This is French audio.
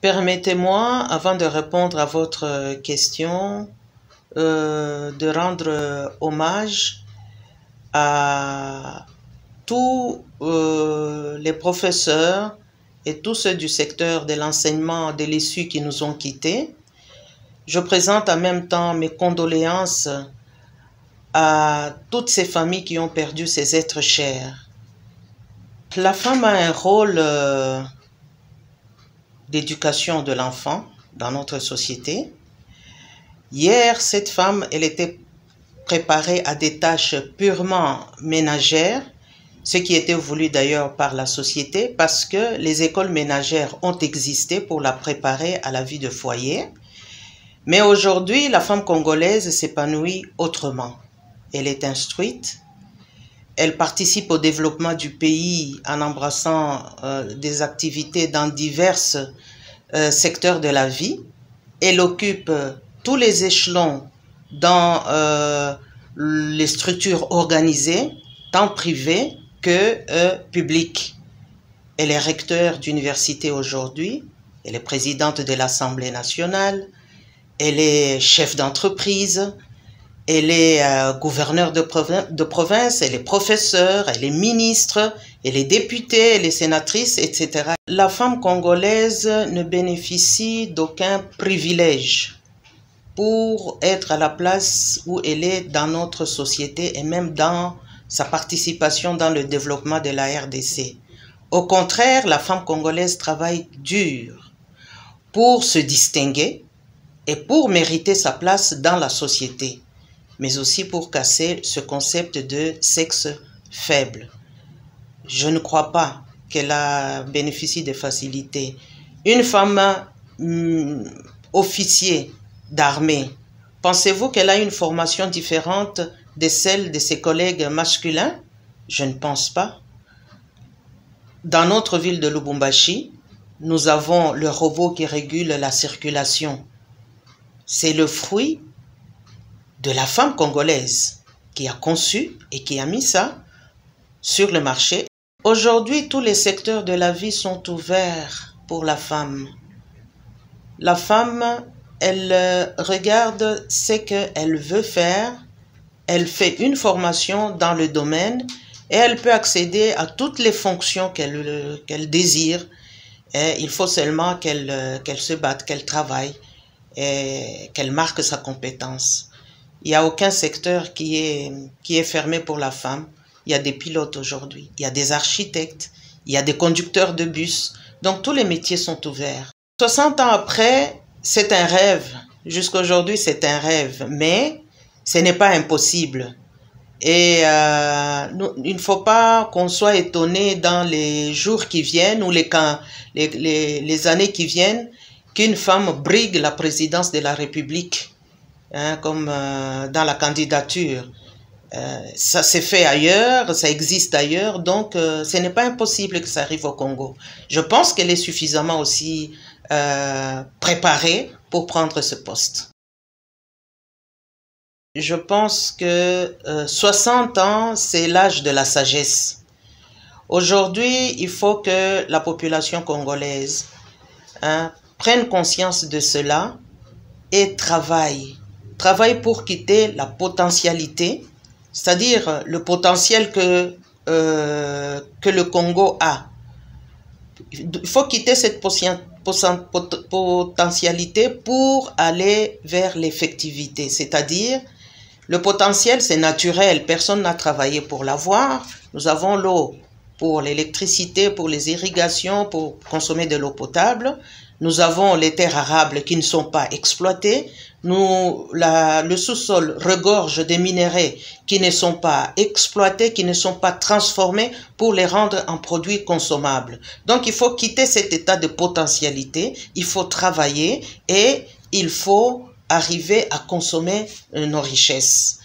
Permettez-moi, avant de répondre à votre question, de rendre hommage à tous les professeurs et tous ceux du secteur de l'enseignement de l'ISU qui nous ont quittés. Je présente en même temps mes condoléances à toutes ces familles qui ont perdu ces êtres chers. La femme a un rôle d'éducation de l'enfant dans notre société. Hier, cette femme, elle était préparée à des tâches purement ménagères, ce qui était voulu d'ailleurs par la société parce que les écoles ménagères ont existé pour la préparer à la vie de foyer. Mais aujourd'hui, la femme congolaise s'épanouit autrement. Elle est instruite, elle participe au développement du pays en embrassant des activités dans divers secteurs de la vie. Elle occupe tous les échelons dans les structures organisées, tant privées que publiques. Elle est recteure d'université aujourd'hui, elle est présidente de l'Assemblée nationale, elle est chef d'entreprise, elle est gouverneure de province, elle est professeure, elle est ministre, elle est députée, elle est sénatrice, etc. La femme congolaise ne bénéficie d'aucun privilège pour être à la place où elle est dans notre société et même dans sa participation dans le développement de la RDC. Au contraire, la femme congolaise travaille dur pour se distinguer et pour mériter sa place dans la société, mais aussi pour casser ce concept de sexe faible. Je ne crois pas qu'elle a bénéficié de facilités. Une femme officier d'armée, pensez-vous qu'elle a une formation différente de celle de ses collègues masculins? Je ne pense pas. Dans notre ville de Lubumbashi, nous avons le robot qui régule la circulation. C'est le fruit de la femme congolaise qui a conçu et qui a mis ça sur le marché. Aujourd'hui, tous les secteurs de la vie sont ouverts pour la femme. La femme, elle regarde ce qu'elle veut faire, elle fait une formation dans le domaine et elle peut accéder à toutes les fonctions qu'elle désire. Et il faut seulement qu'elle se batte, qu'elle travaille et qu'elle marque sa compétence. Il n'y a aucun secteur qui est fermé pour la femme. Il y a des pilotes aujourd'hui, il y a des architectes, il y a des conducteurs de bus. Donc tous les métiers sont ouverts. 60 ans après, c'est un rêve. Jusqu'à aujourd'hui, c'est un rêve. Mais ce n'est pas impossible. Et il ne faut pas qu'on soit étonné dans les jours qui viennent ou les années qui viennent qu'une femme brigue la présidence de la République, hein, comme dans la candidature. Ça s'est fait ailleurs, ça existe ailleurs, donc ce n'est pas impossible que ça arrive au Congo. Je pense qu'elle est suffisamment aussi préparée pour prendre ce poste. Je pense que 60 ans, c'est l'âge de la sagesse. Aujourd'hui, il faut que la population congolaise prenne conscience de cela et travaille. Travaille pour quitter la potentialité, c'est-à-dire le potentiel que le Congo a. Il faut quitter cette potentialité pour aller vers l'effectivité, c'est-à-dire le potentiel, c'est naturel, personne n'a travaillé pour l'avoir. Nous avons l'eau pour l'électricité, pour les irrigations, pour consommer de l'eau potable. Nous avons les terres arables qui ne sont pas exploitées. Le sous-sol regorge des minéraux qui ne sont pas exploités, qui ne sont pas transformés pour les rendre en produits consommables. Donc il faut quitter cet état de potentialité, il faut travailler et il faut arriver à consommer nos richesses.